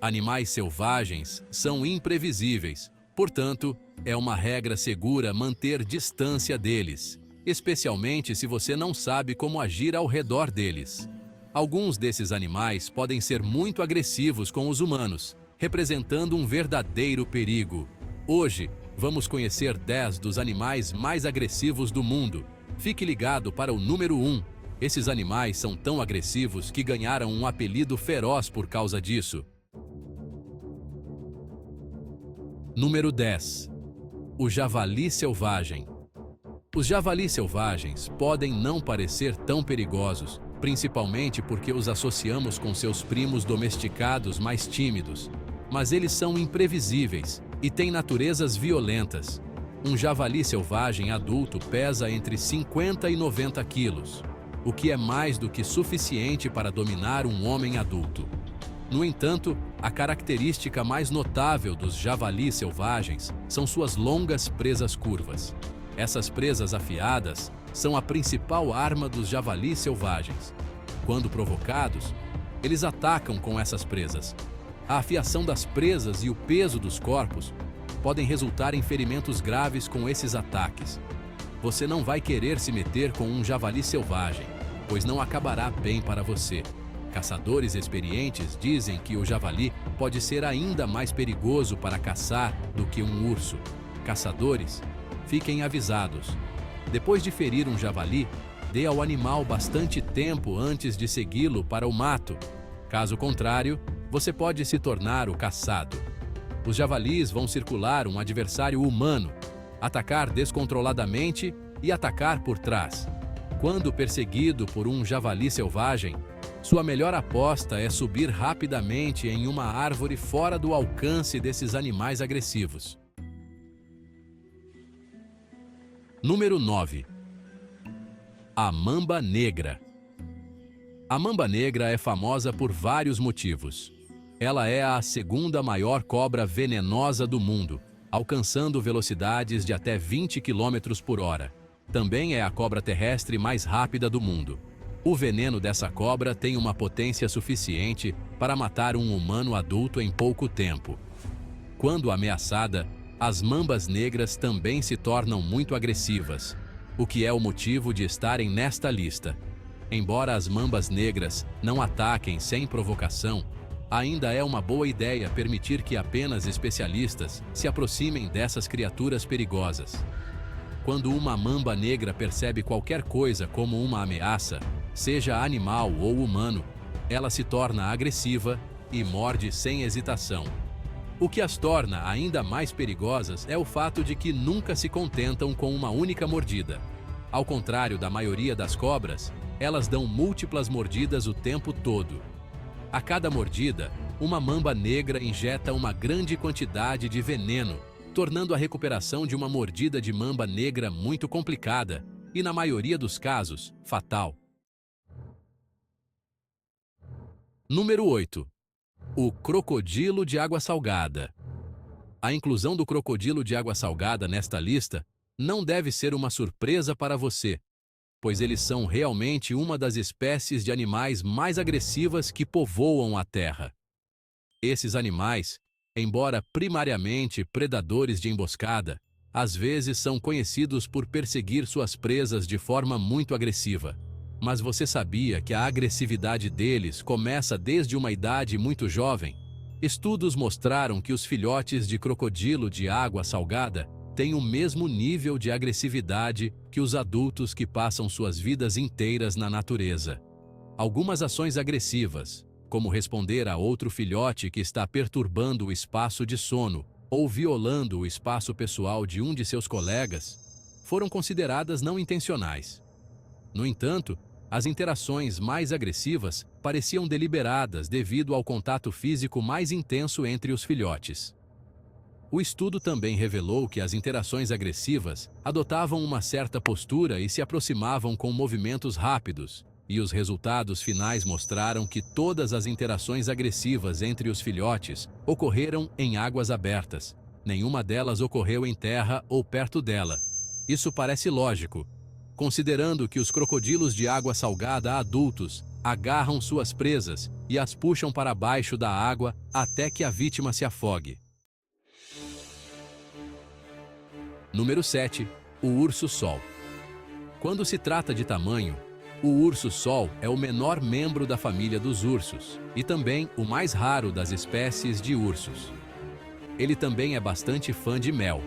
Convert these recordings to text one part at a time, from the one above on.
Animais selvagens são imprevisíveis, portanto, é uma regra segura manter distância deles, especialmente se você não sabe como agir ao redor deles. Alguns desses animais podem ser muito agressivos com os humanos, representando um verdadeiro perigo. Hoje, vamos conhecer 10 dos animais mais agressivos do mundo. Fique ligado para o número 1. Esses animais são tão agressivos que ganharam um apelido feroz por causa disso. Número 10. O javali selvagem. Os javalis selvagens podem não parecer tão perigosos, principalmente porque os associamos com seus primos domesticados mais tímidos. Mas eles são imprevisíveis e têm naturezas violentas. Um javali selvagem adulto pesa entre 50 e 90 quilos, o que é mais do que suficiente para dominar um homem adulto. No entanto, a característica mais notável dos javalis selvagens são suas longas presas curvas. Essas presas afiadas são a principal arma dos javalis selvagens. Quando provocados, eles atacam com essas presas. A afiação das presas e o peso dos corpos podem resultar em ferimentos graves com esses ataques. Você não vai querer se meter com um javali selvagem, pois não acabará bem para você. Caçadores experientes dizem que o javali pode ser ainda mais perigoso para caçar do que um urso. Caçadores, fiquem avisados. Depois de ferir um javali, dê ao animal bastante tempo antes de segui-lo para o mato. Caso contrário, você pode se tornar o caçado. Os javalis vão circular um adversário humano, atacar descontroladamente e atacar por trás. Quando perseguido por um javali selvagem, sua melhor aposta é subir rapidamente em uma árvore fora do alcance desses animais agressivos. Número 9. A mamba negra. A mamba negra é famosa por vários motivos. Ela é a segunda maior cobra venenosa do mundo, alcançando velocidades de até 20 km por hora. Também é a cobra terrestre mais rápida do mundo. O veneno dessa cobra tem uma potência suficiente para matar um humano adulto em pouco tempo. Quando ameaçada, as mambas negras também se tornam muito agressivas, o que é o motivo de estarem nesta lista. Embora as mambas negras não ataquem sem provocação, ainda é uma boa ideia permitir que apenas especialistas se aproximem dessas criaturas perigosas. Quando uma mamba negra percebe qualquer coisa como uma ameaça, seja animal ou humano, ela se torna agressiva e morde sem hesitação. O que as torna ainda mais perigosas é o fato de que nunca se contentam com uma única mordida. Ao contrário da maioria das cobras, elas dão múltiplas mordidas o tempo todo. A cada mordida, uma mamba negra injeta uma grande quantidade de veneno, tornando a recuperação de uma mordida de mamba negra muito complicada e, na maioria dos casos, fatal. Número 8. O crocodilo de água salgada. A inclusão do crocodilo de água salgada nesta lista não deve ser uma surpresa para você, pois eles são realmente uma das espécies de animais mais agressivas que povoam a Terra. Esses animais, embora primariamente predadores de emboscada, às vezes são conhecidos por perseguir suas presas de forma muito agressiva. Mas você sabia que a agressividade deles começa desde uma idade muito jovem? Estudos mostraram que os filhotes de crocodilo de água salgada têm o mesmo nível de agressividade que os adultos que passam suas vidas inteiras na natureza. Algumas ações agressivas, como responder a outro filhote que está perturbando o espaço de sono ou violando o espaço pessoal de um de seus colegas, foram consideradas não intencionais. No entanto, as interações mais agressivas pareciam deliberadas devido ao contato físico mais intenso entre os filhotes. O estudo também revelou que as interações agressivas adotavam uma certa postura e se aproximavam com movimentos rápidos, e os resultados finais mostraram que todas as interações agressivas entre os filhotes ocorreram em águas abertas. Nenhuma delas ocorreu em terra ou perto dela. Isso parece lógico, considerando que os crocodilos de água salgada adultos agarram suas presas e as puxam para baixo da água até que a vítima se afogue. Número 7. O urso-sol. Quando se trata de tamanho, o urso-sol é o menor membro da família dos ursos e também o mais raro das espécies de ursos. Ele também é bastante fã de mel,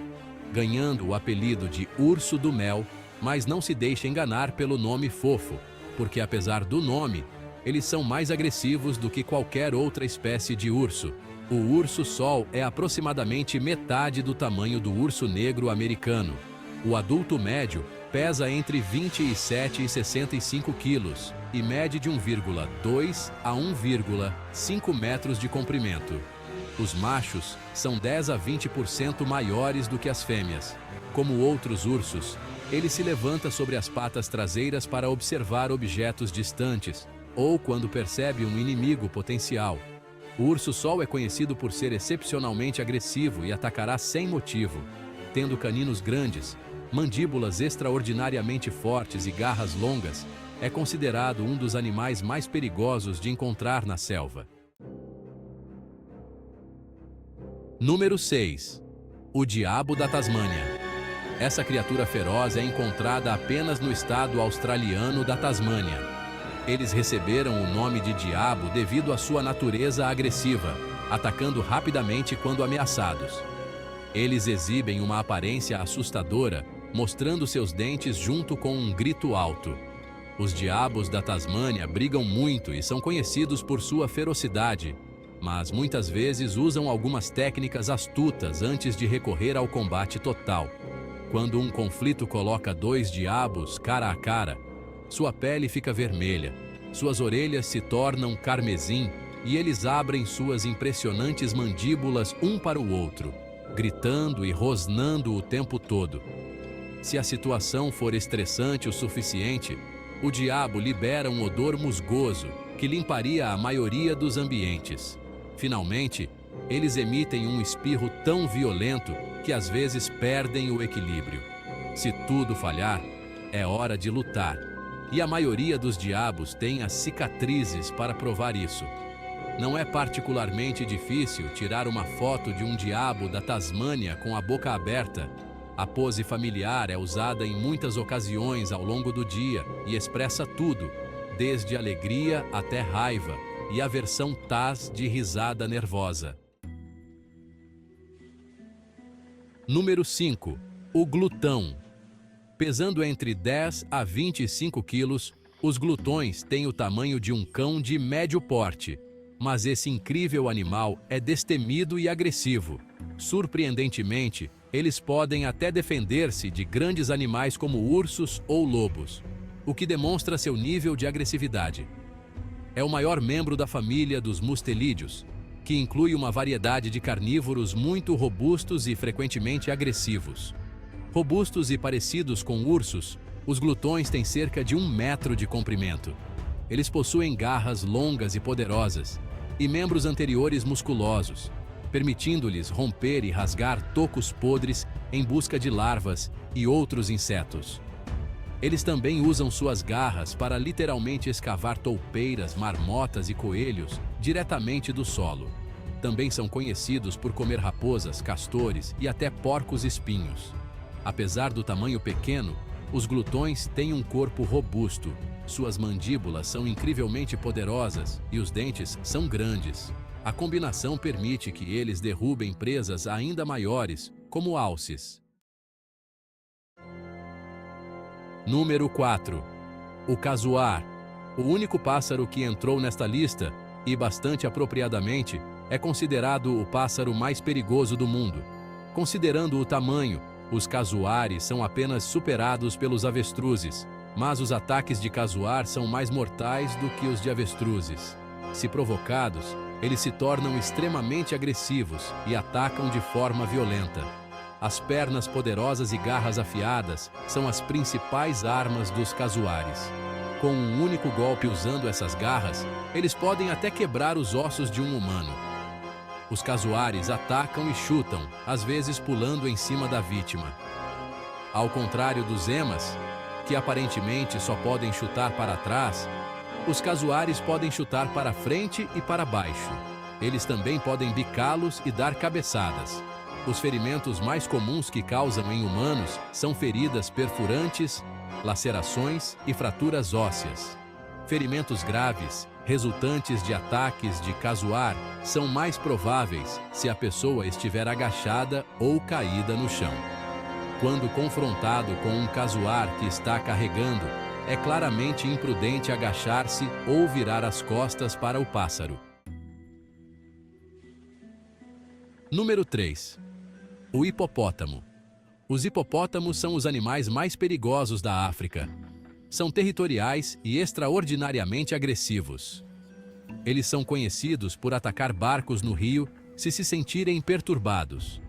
ganhando o apelido de urso do mel, mas não se deixe enganar pelo nome fofo, porque apesar do nome, eles são mais agressivos do que qualquer outra espécie de urso. O urso-sol é aproximadamente metade do tamanho do urso negro americano. O adulto médio pesa entre 27 e 65 quilos e mede de 1,2 a 1,5 metros de comprimento. Os machos são 10 a 20% maiores do que as fêmeas. Como outros ursos, ele se levanta sobre as patas traseiras para observar objetos distantes ou quando percebe um inimigo potencial. O urso-sol é conhecido por ser excepcionalmente agressivo e atacará sem motivo. Tendo caninos grandes, mandíbulas extraordinariamente fortes e garras longas, é considerado um dos animais mais perigosos de encontrar na selva. Número 6. O diabo da Tasmânia. Essa criatura feroz é encontrada apenas no estado australiano da Tasmânia. Eles receberam o nome de diabo devido à sua natureza agressiva, atacando rapidamente quando ameaçados. Eles exibem uma aparência assustadora, mostrando seus dentes junto com um grito alto. Os diabos da Tasmânia brigam muito e são conhecidos por sua ferocidade, mas muitas vezes usam algumas técnicas astutas antes de recorrer ao combate total. Quando um conflito coloca dois diabos cara a cara, sua pele fica vermelha, suas orelhas se tornam carmesim e eles abrem suas impressionantes mandíbulas um para o outro, gritando e rosnando o tempo todo. Se a situação for estressante o suficiente, o diabo libera um odor musgoso que limparia a maioria dos ambientes. Finalmente, eles emitem um espirro tão violento que às vezes perdem o equilíbrio. Se tudo falhar, é hora de lutar. E a maioria dos diabos tem as cicatrizes para provar isso. Não é particularmente difícil tirar uma foto de um diabo da Tasmânia com a boca aberta. A pose familiar é usada em muitas ocasiões ao longo do dia e expressa tudo, desde alegria até raiva, e a versão Taz de risada nervosa. Número 5. O glutão. Pesando entre 10 a 25 quilos, os glutões têm o tamanho de um cão de médio porte, mas esse incrível animal é destemido e agressivo. Surpreendentemente, eles podem até defender-se de grandes animais como ursos ou lobos, o que demonstra seu nível de agressividade. É o maior membro da família dos mustelídeos, que inclui uma variedade de carnívoros muito robustos e frequentemente agressivos. Robustos e parecidos com ursos, os glutões têm cerca de 1 metro de comprimento. Eles possuem garras longas e poderosas, e membros anteriores musculosos, permitindo-lhes romper e rasgar tocos podres em busca de larvas e outros insetos. Eles também usam suas garras para literalmente escavar toupeiras, marmotas e coelhos diretamente do solo. Também são conhecidos por comer raposas, castores e até porcos-espinhos. Apesar do tamanho pequeno, os glutões têm um corpo robusto, suas mandíbulas são incrivelmente poderosas e os dentes são grandes. A combinação permite que eles derrubem presas ainda maiores, como alces. Número 4. O casuar. O único pássaro que entrou nesta lista, e bastante apropriadamente, é considerado o pássaro mais perigoso do mundo. Considerando o tamanho, os casuares são apenas superados pelos avestruzes, mas os ataques de casuar são mais mortais do que os de avestruzes. Se provocados, eles se tornam extremamente agressivos e atacam de forma violenta. As pernas poderosas e garras afiadas são as principais armas dos casuares. Com um único golpe usando essas garras, eles podem até quebrar os ossos de um humano. Os casuares atacam e chutam, às vezes pulando em cima da vítima. Ao contrário dos emas, que aparentemente só podem chutar para trás, Os casuares podem chutar para frente e para baixo. Eles também podem bicá-los e dar cabeçadas. Os ferimentos mais comuns que causam em humanos são feridas perfurantes, lacerações e fraturas ósseas. Ferimentos graves, resultantes de ataques de casuar, são mais prováveis se a pessoa estiver agachada ou caída no chão. Quando confrontado com um casuar que está carregando, é claramente imprudente agachar-se ou virar as costas para o pássaro. Número 3. O hipopótamo. Os hipopótamos são os animais mais perigosos da África. São territoriais e extraordinariamente agressivos. Eles são conhecidos por atacar barcos no rio se sentirem perturbados.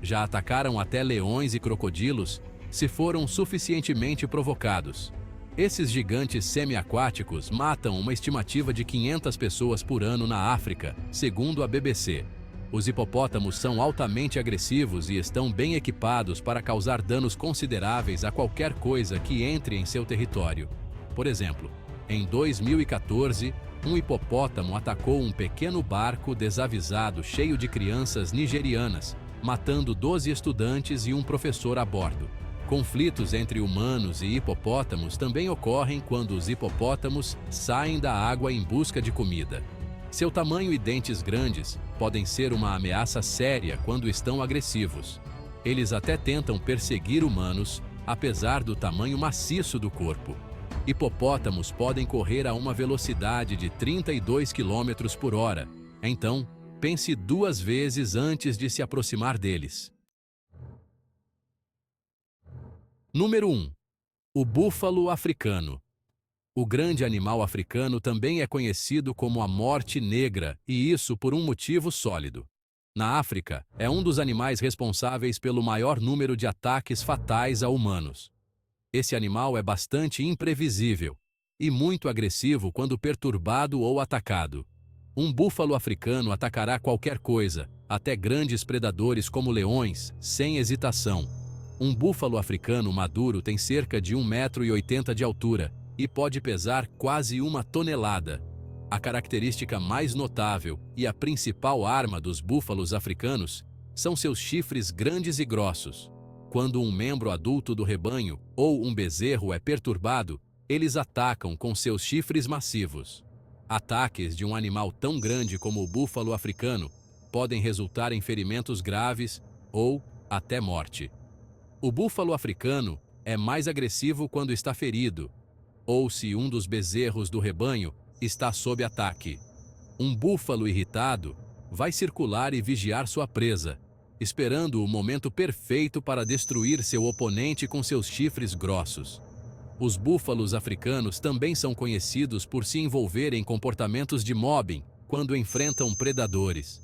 Já atacaram até leões e crocodilos se foram suficientemente provocados. Esses gigantes semiaquáticos matam uma estimativa de 500 pessoas por ano na África, segundo a BBC. Os hipopótamos são altamente agressivos e estão bem equipados para causar danos consideráveis a qualquer coisa que entre em seu território. Por exemplo, em 2014, um hipopótamo atacou um pequeno barco desavisado cheio de crianças nigerianas, matando 12 estudantes e um professor a bordo. Conflitos entre humanos e hipopótamos também ocorrem quando os hipopótamos saem da água em busca de comida. Seu tamanho e dentes grandes podem ser uma ameaça séria quando estão agressivos. Eles até tentam perseguir humanos, apesar do tamanho maciço do corpo. Hipopótamos podem correr a uma velocidade de 32 km por hora. Então, pense 2 vezes antes de se aproximar deles. Número 1. O búfalo africano. O grande animal africano também é conhecido como a morte negra, e isso por um motivo sólido. Na África, é um dos animais responsáveis pelo maior número de ataques fatais a humanos. Esse animal é bastante imprevisível e muito agressivo quando perturbado ou atacado. Um búfalo africano atacará qualquer coisa, até grandes predadores como leões, sem hesitação. Um búfalo africano maduro tem cerca de 1,80 m de altura e pode pesar quase 1 tonelada. A característica mais notável e a principal arma dos búfalos africanos são seus chifres grandes e grossos. Quando um membro adulto do rebanho ou um bezerro é perturbado, eles atacam com seus chifres massivos. Ataques de um animal tão grande como o búfalo africano podem resultar em ferimentos graves ou até morte. O búfalo africano é mais agressivo quando está ferido, ou se um dos bezerros do rebanho está sob ataque. Um búfalo irritado vai circular e vigiar sua presa, esperando o momento perfeito para destruir seu oponente com seus chifres grossos. Os búfalos africanos também são conhecidos por se envolverem em comportamentos de mobbing quando enfrentam predadores.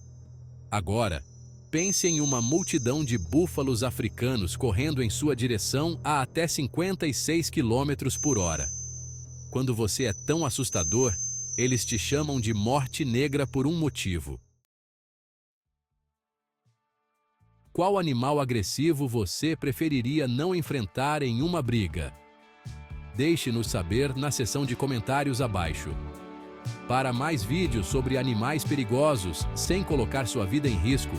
Agora, pense em uma multidão de búfalos africanos correndo em sua direção a até 56 km por hora. Quando você é tão assustador, eles te chamam de morte negra por um motivo. Qual animal agressivo você preferiria não enfrentar em uma briga? Deixe-nos saber na seção de comentários abaixo. Para mais vídeos sobre animais perigosos sem colocar sua vida em risco,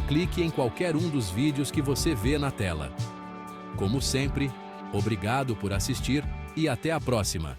clique em qualquer um dos vídeos que você vê na tela. Como sempre, obrigado por assistir e até a próxima!